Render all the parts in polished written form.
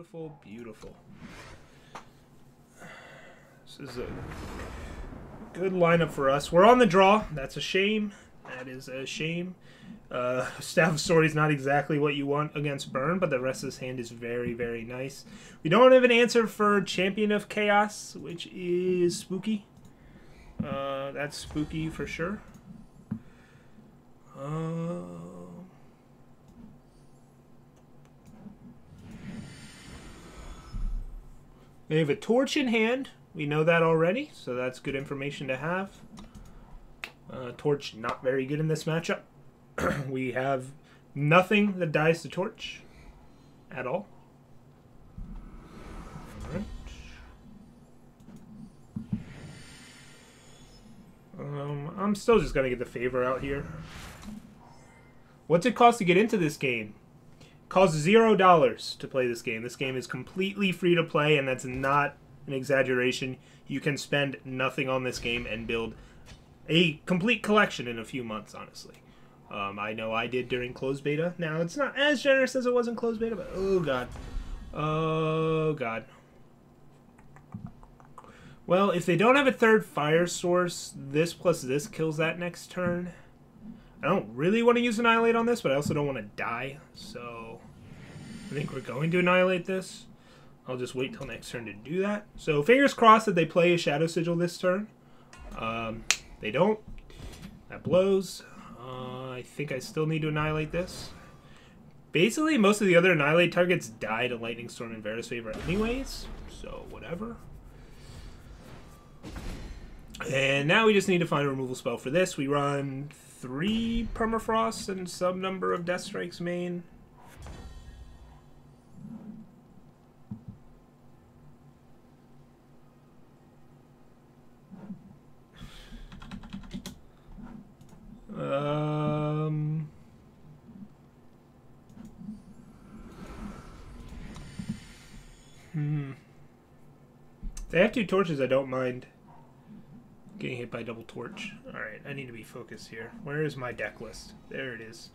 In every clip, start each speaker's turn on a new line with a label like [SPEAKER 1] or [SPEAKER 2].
[SPEAKER 1] Beautiful, beautiful. This is a good lineup for us. We're on the draw. That's a shame. That is a shame. Staff of Sword is not exactly what you want against Burn, but the rest of this hand is very, very nice. We don't have an answer for Champion of Chaos, which is spooky. That's spooky for sure. We have a Torch in hand. We know that already, so that's good information to have. Torch not very good in this matchup. We have nothing that dies to Torch at all. Alright. I'm still just going to get the Favor out here. What's it cost to get into this game? It costs $0 to play this game. This game is completely free to play, and that's not an exaggeration. You can spend nothing on this game and build a complete collection in a few months, honestly. I know I did during closed beta. Now, it's not as generous as it was in closed beta, but oh god. Oh god. Well, if they don't have a third fire source, this plus this kills that next turn. I don't really want to use Annihilate on this, but I also don't want to die. So, I think we're going to Annihilate this. I'll just wait till next turn to do that. So, fingers crossed that they play a Shadow Sigil this turn. They don't. That blows. I think I still need to Annihilate this. Basically, most of the other Annihilate targets die to Lightning Storm and Varus Favor anyways. So, whatever. And now we just need to find a removal spell for this. We run 3 Permafrost and some number of Death Strikes main. If they have 2 torches, I don't mind getting hit by double torch. Alright, I need to be focused here. Where is my deck list? There it is.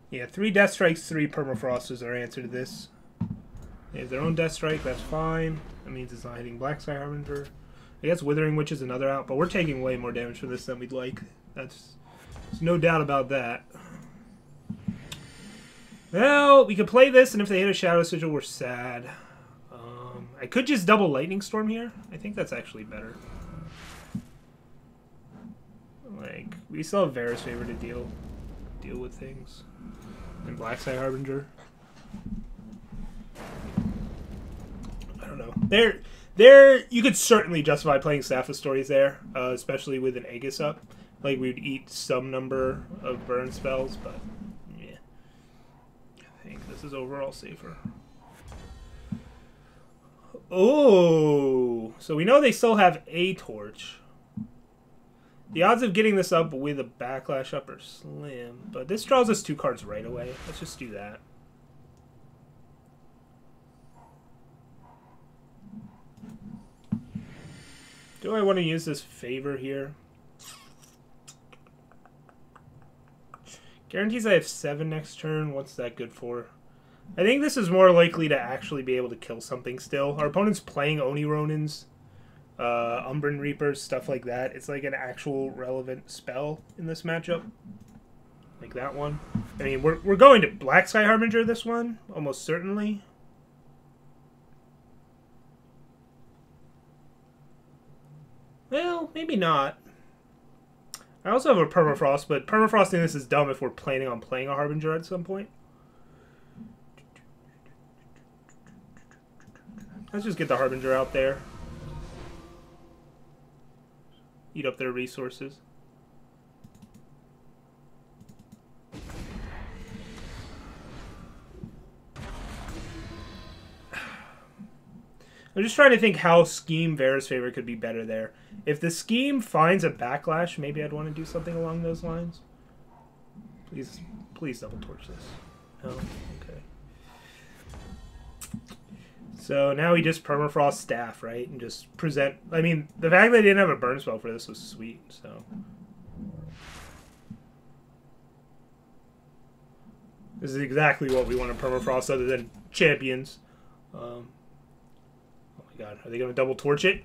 [SPEAKER 1] Yeah, 3 Death Strikes, 3 Permafrost is our answer to this. They have their own Death Strike, that's fine. That means it's not hitting Black Sky Harbinger. I guess Withering Witch is another out, but we're taking way more damage for this than we'd like. There's no doubt about that. Well, we could play this, and if they hit a Shadow Sigil, we're sad. I could just double Lightning Storm here. I think that's actually better. Like, we still have Varus Favor to deal with things. And Black Sky Harbinger. I don't know. There, you could certainly justify playing Staff of Stories there, especially with an Aegis up. Like, we would eat some number of burn spells, but yeah. I think this is overall safer. Oh, so we know they still have a torch. The odds of getting this up with a backlash up are slim, but this draws us 2 cards right away. Let's just do that. Do I want to use this Favor here? Guarantees I have 7 next turn. What's that good for? I think this is more likely to actually be able to kill something still. Our opponent's playing Oni Ronins, Umbran Reapers, stuff like that. It's like an actual relevant spell in this matchup. Like that one. I mean, we're going to Black Sky Harbinger this one, almost certainly. Well, maybe not. I also have a Permafrost, but Permafrosting this is dumb if we're planning on playing a Harbinger at some point. Let's just get the Harbinger out there. Eat up their resources. I'm just trying to think how Scheme Varus Favor could be better there. If the Scheme finds a backlash, maybe I'd want to do something along those lines. Please double torch this. No? Okay. So now we just Permafrost Staff, right? And just present... I mean, the fact that they didn't have a burn spell for this was sweet, so... This is exactly what we want to Permafrost other than champions. Oh my god, are they gonna double torch it?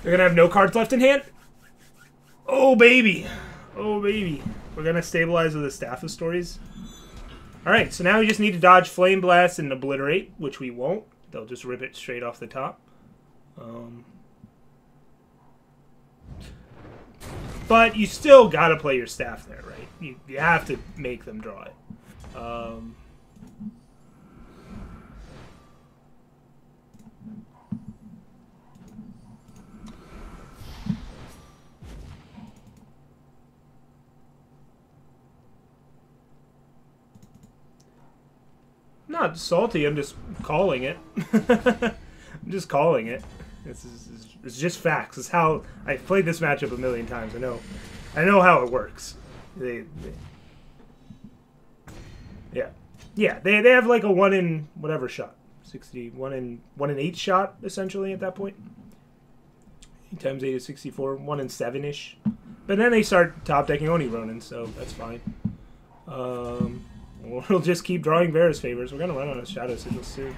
[SPEAKER 1] They're gonna have no cards left in hand? Oh baby! Oh baby. We're gonna stabilize with the Staff of Stories. Alright, so now we just need to dodge Flame Blast and Obliterate, which we won't. They'll just rip it straight off the top. But you still gotta play your Staff there, right? You have to make them draw it. Not salty, I'm just calling it. I'm just calling it. It's just facts. It's how I've played this matchup a million times. I know how it works. Yeah. They have like a 1 in whatever shot, 60, 1 in 8 shot essentially at that point. 8 times 8 is 64, 1 in 7ish. But then they start top decking Oni Ronin, so that's fine. We'll just keep drawing Vera's favors. We're gonna run on a Shadow Sigil soon.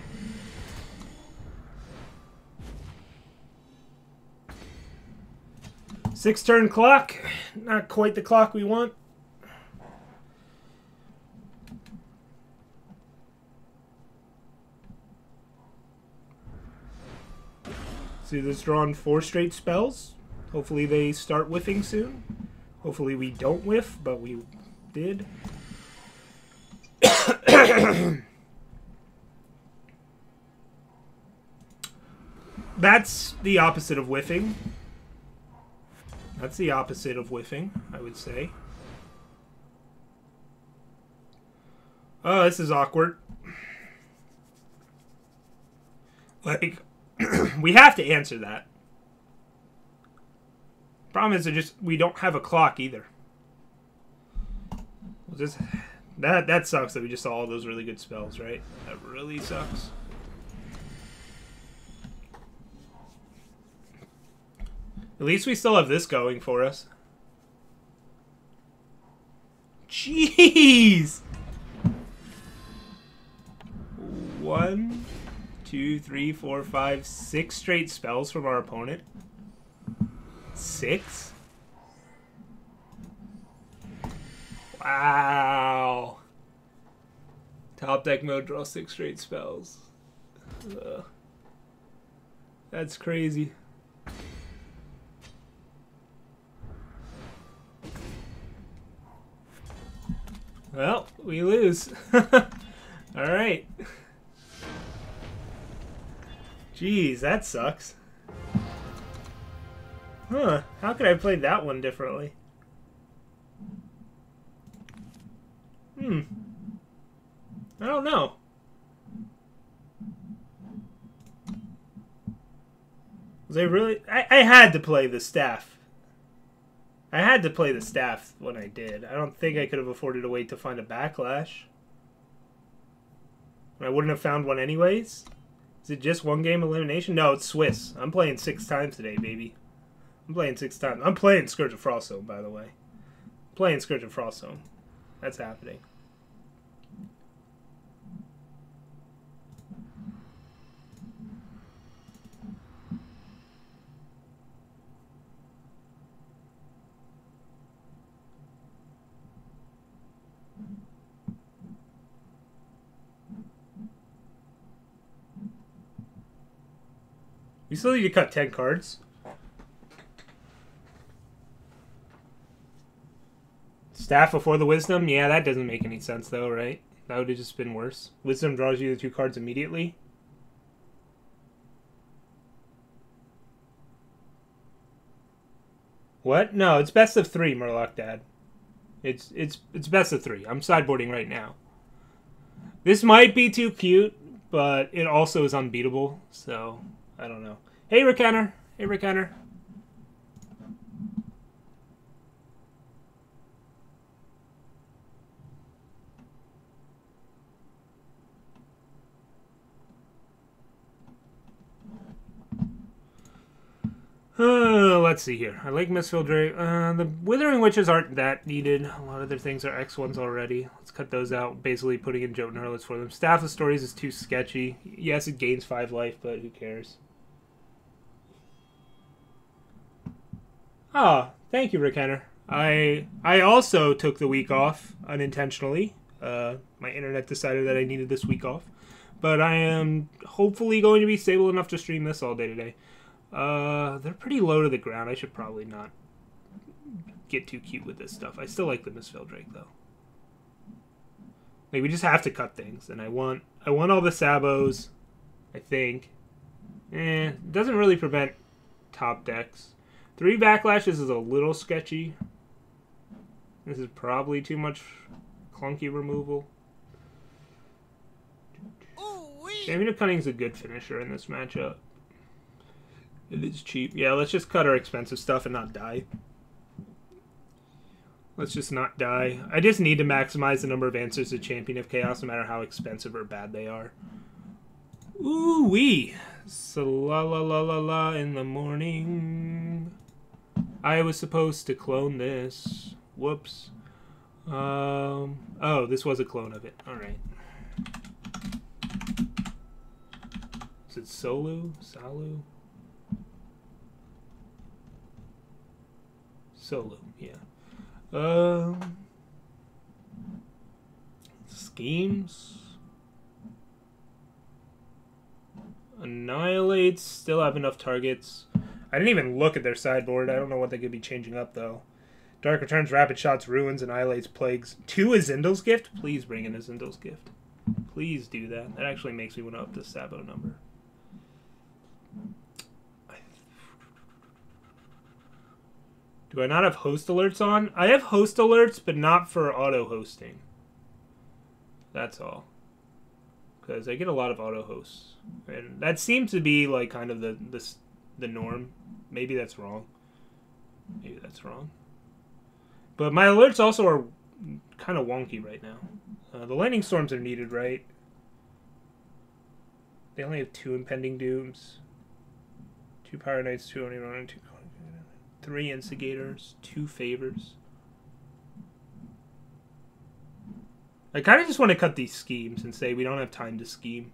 [SPEAKER 1] Six-turn clock. Not quite the clock we want. See, this drawn 4 straight spells. Hopefully they start whiffing soon. Hopefully we don't whiff, but we did. That's the opposite of whiffing. That's the opposite of whiffing, I would say. Oh, this is awkward. Like, we have to answer that. Problem is, we don't have a clock either. We'll just... That sucks that we just saw all those really good spells, right? That really sucks. At least we still have this going for us. Jeez! 1, 2, 3, 4, 5, 6 straight spells from our opponent. 6? Wow. Top deck mode, draw 6 straight spells. That's crazy. Well, we lose. Alright. Jeez, that sucks. Huh, how could I play that one differently? I don't know. Was I really... I had to play the Staff. I had to play the Staff when I did. I don't think I could have afforded to wait to find a Backlash. I wouldn't have found one anyways. Is it just 1 game elimination? No, it's Swiss. I'm playing 6 times today, baby. I'm playing 6 times. I'm playing Scourge of Frostzone, by the way. I'm playing Scourge of Frostzone. That's happening. We still need to cut 10 cards. Staff before the Wisdom? Yeah, that doesn't make any sense though, right? That would have just been worse. Wisdom draws you the 2 cards immediately. What? No, it's best of 3, Murloc Dad. It's best of 3. I'm sideboarding right now. This might be too cute, but it also is unbeatable, so I don't know. Hey, Rick Henner. Hey, Rick Henner. Let's see here. I like Mistfall Drake. The Withering Witches aren't that needed. A lot of their things are X1s already. Let's cut those out, basically putting in Jotun Harlots for them. Staff of Stories is too sketchy. Yes, it gains 5 life, but who cares? Ah, thank you, Rick Henner. I also took the week off unintentionally. My internet decided that I needed this week off. But I am hopefully going to be stable enough to stream this all day today. They're pretty low to the ground. I should probably not get too cute with this stuff. I still like the Mistfall Drake, though. Like, we just have to cut things. And I want all the Sabos, I think. It doesn't really prevent top decks. 3 backlashes is a little sketchy. This is probably too much clunky removal. Champion of Cunning is a good finisher in this matchup. It is cheap. Yeah, let's just cut our expensive stuff and not die. Let's just not die. I just need to maximize the number of answers to Champion of Chaos, no matter how expensive or bad they are. Ooh-wee. So la la la la la in the morning. I was supposed to clone this. Whoops. Oh, this was a clone of it. Alright. Is it Solu? Salu? Solu, yeah. Schemes. Annihilates. Still have enough targets. I didn't even look at their sideboard. I don't know what they could be changing up, though. Dark Returns, Rapid Shots, Ruins, Annihilates, Plagues. 2 Azindal's Gift? Please bring in Azindal's Gift. Please do that. That actually makes me want to up the Sabo number. Do I not have host alerts on? I have host alerts, but not for auto-hosting. That's all. Because I get a lot of auto-hosts. And that seems to be, like, kind of the norm. Maybe that's wrong. Maybe that's wrong. But my alerts also are kind of wonky right now. The Lightning Storms are needed, right? They only have 2 Impending Dooms. 2 Power Knights, 2 Oniron, 2... 3 Instigators, 2 Favors. I kind of just want to cut these schemes and say we don't have time to scheme.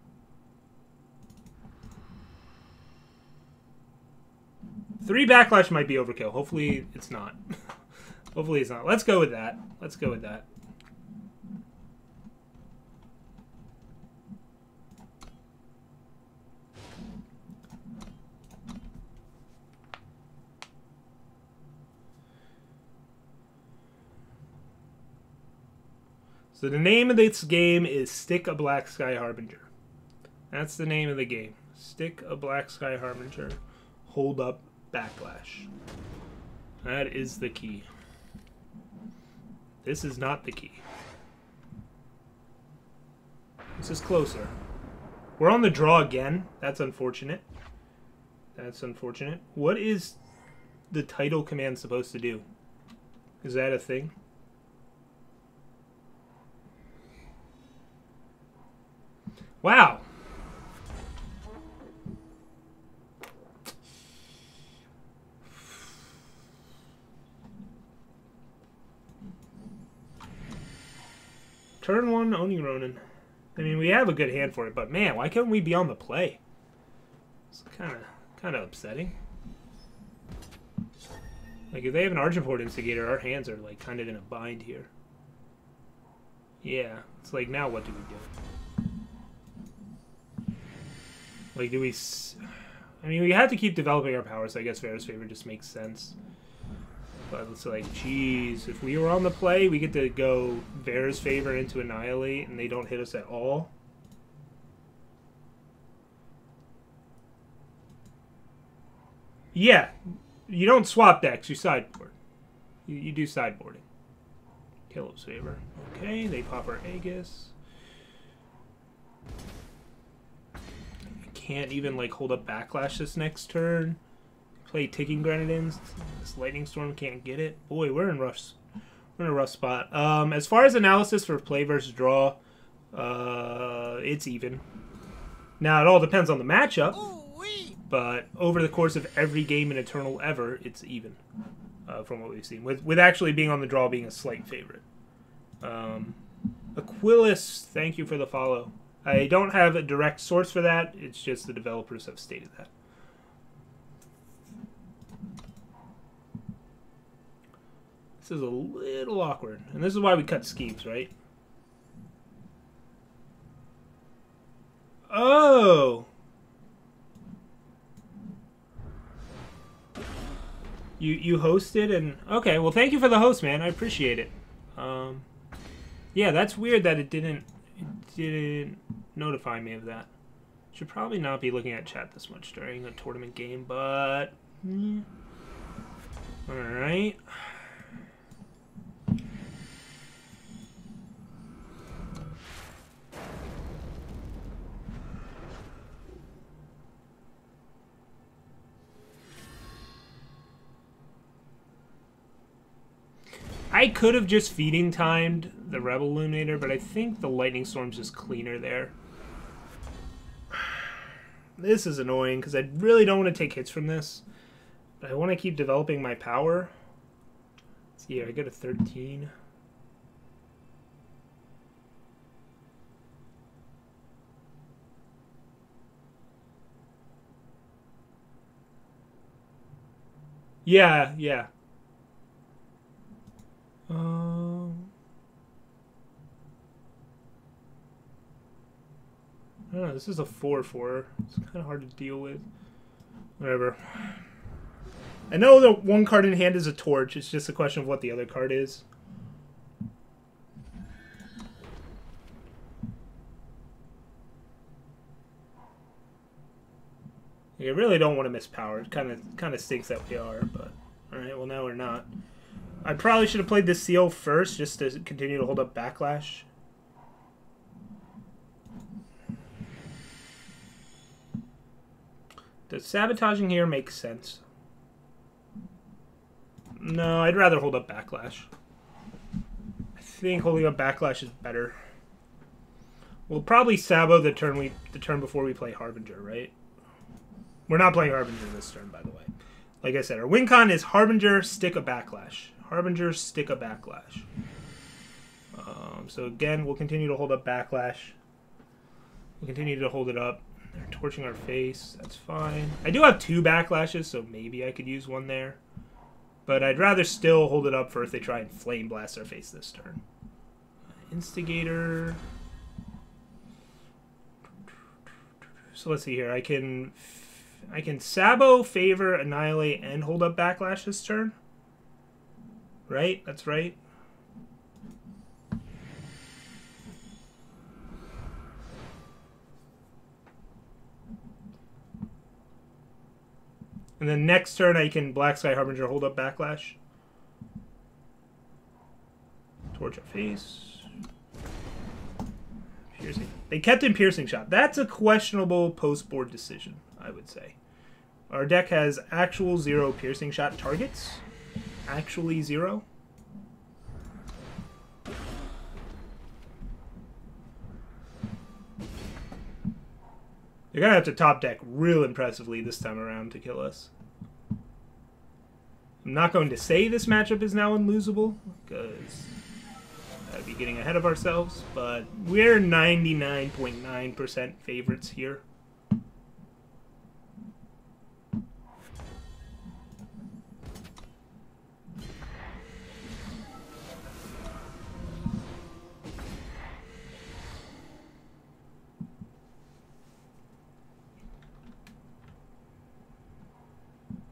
[SPEAKER 1] 3 backlash might be overkill. Hopefully it's not. Hopefully it's not. Let's go with that. Let's go with that. So the name of this game is Stick a Black Sky Harbinger. That's the name of the game. Stick a Black Sky Harbinger. Hold up backlash. That is the key. This is not the key. This is closer. We're on the draw again. That's unfortunate. That's unfortunate. What is the title command supposed to do? Is that a thing? Wow. Turn 1, Oni Ronin. I mean, we have a good hand for it, but man, why couldn't we be on the play? It's kind of upsetting. Like, if they have an Argenport Instigator, our hands are, like, kind of in a bind here. Yeah, it's like, now what do we do? Like, do we... I mean, we have to keep developing our power, so I guess Vera's Favor just makes sense. But it's like, geez, if we were on the play, we get to go Vera's Favor into Annihilate, and they don't hit us at all. Yeah, you don't swap decks, you sideboard. You do sideboarding. Killow's Favor. Okay, they pop our Aegis. Can't even like hold up backlash this next turn. Play Ticking Grenadins. This Lightning Storm can't get it. Boy, we're in a rough spot. As far as analysis for play versus draw, it's even. Now it all depends on the matchup. but over the course of every game in Eternal ever, it's even from what we've seen, with actually being on the draw being a slight favorite. Aquilus, thank you for the follow. I don't have a direct source for that. It's just the developers have stated that. This is a little awkward. And this is why we cut Skeeves, right? Oh! You hosted and... Okay, well thank you for the host, man. I appreciate it. Yeah, that's weird that it didn't notify me of that. Should probably not be looking at chat this much during a tournament game, but... Alright. I could have just feeding timed the Rebel Illuminator, but I think the Lightning Storm's just cleaner there. This is annoying, because I really don't want to take hits from this. But I want to keep developing my power. Let's see here, I go to 13. Yeah. I don't know, this is a 4/4. It's kind of hard to deal with. Whatever. I know the one card in hand is a torch. It's just a question of what the other card is. I really don't want to miss power. It kind of stinks that we are, but all right. Well, now we're not. I probably should have played this seal first, just to continue to hold up backlash. Does sabotaging here make sense? No, I'd rather hold up backlash. I think holding up backlash is better. We'll probably sabo the turn before we play Harbinger, right? We're not playing Harbinger this turn, by the way. Like I said, our win con is Harbinger, stick a backlash. Harbinger, stick a backlash. So again, we'll continue to hold up backlash. We'll continue to hold it up. They're torching our face. That's fine. I do have 2 backlashes, so maybe I could use one there. But I'd rather still hold it up for if they try and flame blast our face this turn. Instigator. So let's see here. I can sabo, favor, annihilate, and hold up backlash this turn. Right? That's right. And then next turn I can Black Sky Harbinger hold up backlash. Torch our face. Piercing. They kept in Piercing Shot. That's a questionable post-board decision, I would say. Our deck has actual 0 Piercing Shot targets. Actually 0. You're going to have to top deck real impressively this time around to kill us. I'm not going to say this matchup is now unlosable, because I'd be getting ahead of ourselves, but we're 99.9% favorites here.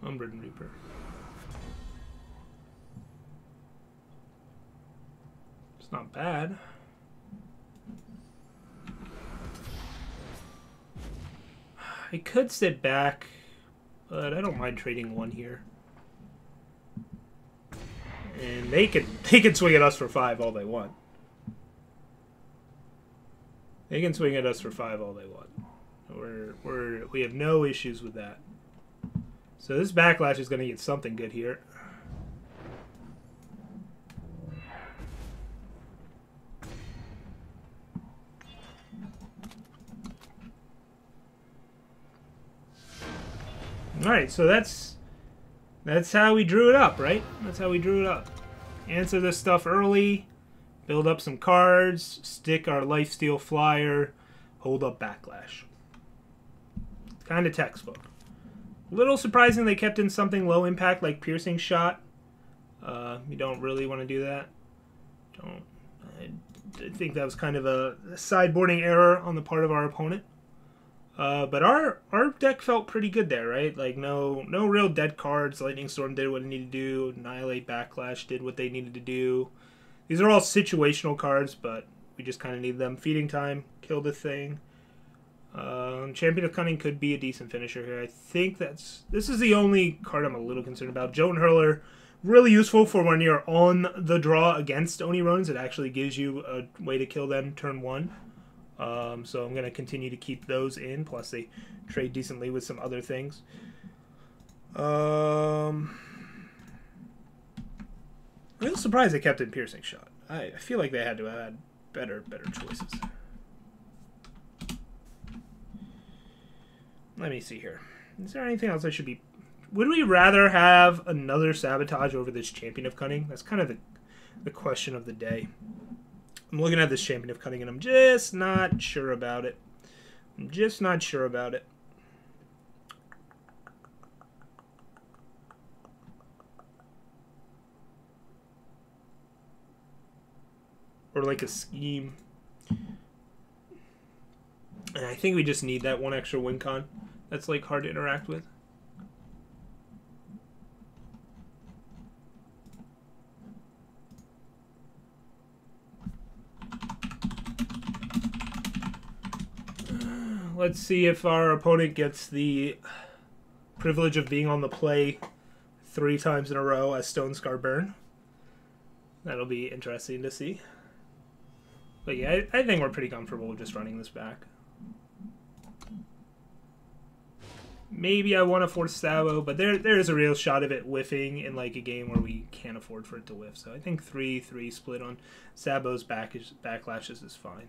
[SPEAKER 1] Umbran Reaper. It's not bad. I could sit back, but I don't mind trading 1 here. And they can swing at us for 5 all they want. They can swing at us for 5 all they want. We have no issues with that. So this backlash is going to get something good here. Alright, so that's how we drew it up, right? That's how we drew it up. Answer this stuff early, build up some cards, stick our Lifesteal Flyer, hold up Backlash. Kind of textbook. A little surprising they kept in something low impact like Piercing Shot. You don't really want to do that. I think that was kind of a sideboarding error on the part of our opponent. But our deck felt pretty good there, right? Like no real dead cards. Lightning Storm did what it needed to do. Annihilate, Backlash did what they needed to do. These are all situational cards, but we just kind of need them. Feeding Time, kill the thing. Champion of Cunning could be a decent finisher here. I think this is the only card I'm a little concerned about. Jotun Hurler, really useful for when you're on the draw against Oni Ronins. It actually gives you a way to kill them turn 1. So I'm going to continue to keep those in, plus they trade decently with some other things. I'm a little surprised they kept in Piercing Shot. I feel like they had to have had better choices. Let me see here. Is there anything else I should be... Would we rather have another Sabotage over this Champion of Cunning? That's kind of the question of the day. I'm looking at this Champion of Cunning and I'm just not sure about it. I'm just not sure about it. Or like a scheme. And I think we just need that one extra win con that's like hard to interact with. Let's see if our opponent gets the privilege of being on the play 3 times in a row as Stonescar Burn. That'll be interesting to see. But yeah, I think we're pretty comfortable with just running this back. Maybe I want to force Sabo, but there is a real shot of it whiffing in like a game where we can't afford for it to whiff. So I think 3-3 split on Sabo's backlashes is fine.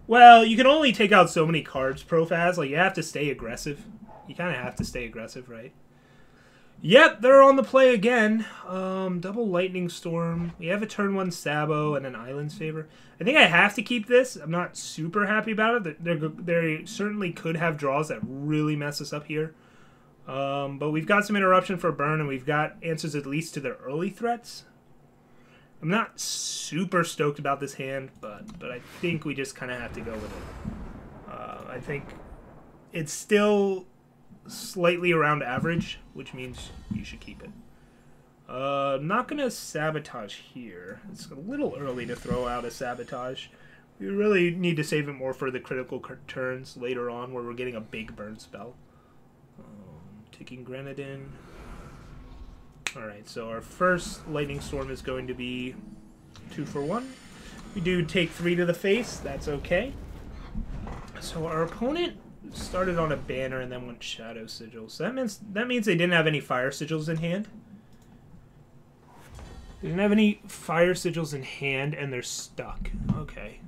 [SPEAKER 1] Well, you can only take out so many cards, Profaz. Like, you have to stay aggressive. You kind of have to stay aggressive, right? Yep, they're on the play again. Double Lightning Storm. We have a turn 1 Sabo and an Island's Favor. I think I have to keep this. I'm not super happy about it. They certainly could have draws that really mess us up here. But we've got some interruption for burn, and we've got answers at least to their early threats. I'm not super stoked about this hand, but I think we just kind of have to go with it. I think it's still slightly around average, which means you should keep it. I'm not going to Sabotage here. It's a little early to throw out a Sabotage. We really need to save it more for the critical turns later on where we're getting a big burn spell. Ticking Grenadin. Alright, so our first Lightning Storm is going to be 2 for 1. We do take 3 to the face. That's okay. So our opponent started on a banner and then went Shadow Sigils. So that means they didn't have any Fire Sigils in hand. They didn't have any Fire Sigils in hand, and they're stuck. Okay.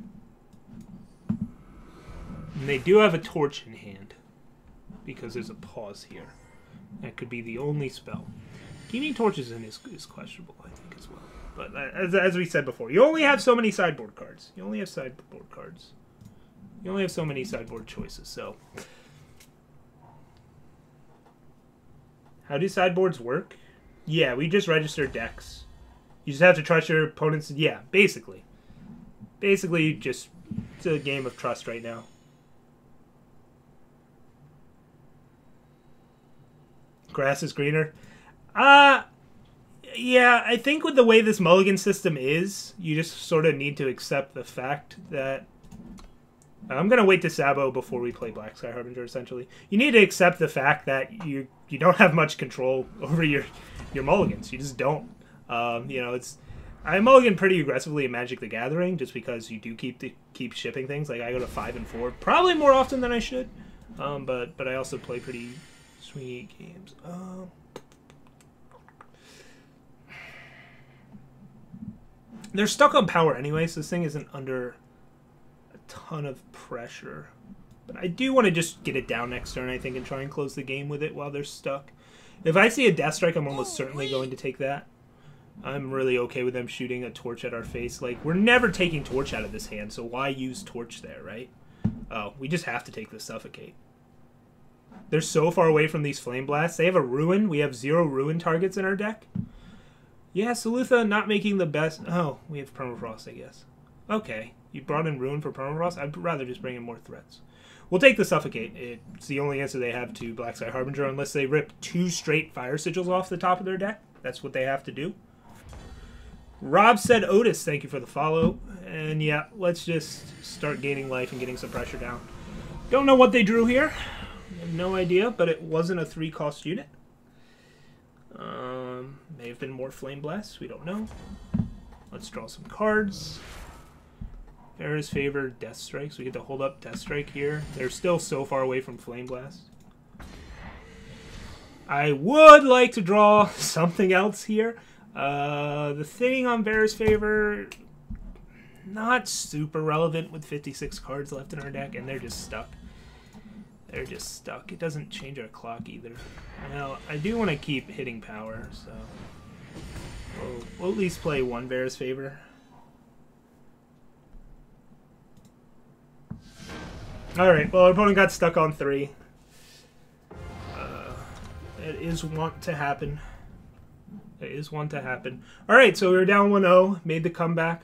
[SPEAKER 1] And they do have a Torch in hand, because there's a pause here. That could be the only spell. Keeping Torches in is questionable, I think, as well. But as we said before, you only have so many sideboard cards. You only have sideboard cards. You only have so many sideboard choices, so... How do sideboards work? Yeah, we just register decks. You just have to trust your opponents. Yeah, basically. Basically, just it's a game of trust right now. Grass is greener. Yeah, I think with the way this mulligan system is, you just sort of need to accept the fact that... I'm going to wait to Sabo before we play Black Sky Harbinger, essentially. You need to accept the fact that you don't have much control over your mulligans. You just don't. You know, I mulligan pretty aggressively in Magic the Gathering, just because you do keep shipping things. Like, I go to 5 and 4, probably more often than I should. But I also play pretty sweet games. They're stuck on power anyway, so this thing isn't under a ton of pressure. But I do want to just get it down next turn, I think, and try and close the game with it while they're stuck. If I see a Death Strike, I'm almost certainly going to take that. I'm really okay with them shooting a Torch at our face. Like, we're never taking Torch out of this hand, so why use Torch there, right? Oh, we just have to take the Suffocate. They're so far away from these Flame Blasts. They have a Ruin. We have 0 Ruin targets in our deck. Yeah, Salutha not making the best... Oh, we have Permafrost, I guess. Okay, you brought in Ruin for Permafrost? I'd rather just bring in more threats. We'll take the Suffocate. It's the only answer they have to Blacksky Harbinger, unless they rip 2 straight Fire Sigils off the top of their deck. That's what they have to do. Rob said, Otis, thank you for the follow. And yeah, let's just start gaining life and getting some pressure down. Don't know what they drew here. I have no idea, but it wasn't a 3-cost unit. May have been more Flame Blasts. We don't know. Let's draw some cards. Farah's Favor, Death Strikes. We get to hold up Death Strike here. They're still so far away from Flame Blast. I would like to draw something else here. The thing on Bear's Favor, not super relevant with 56 cards left in our deck, and they're just stuck. They're just stuck. It doesn't change our clock either. Well, I do want to keep hitting power, so we'll at least play one Bear's Favor. Alright, well, our opponent got stuck on 3. It is wont to happen. It is wont to happen. Alright, so we were down 1-0, made the comeback.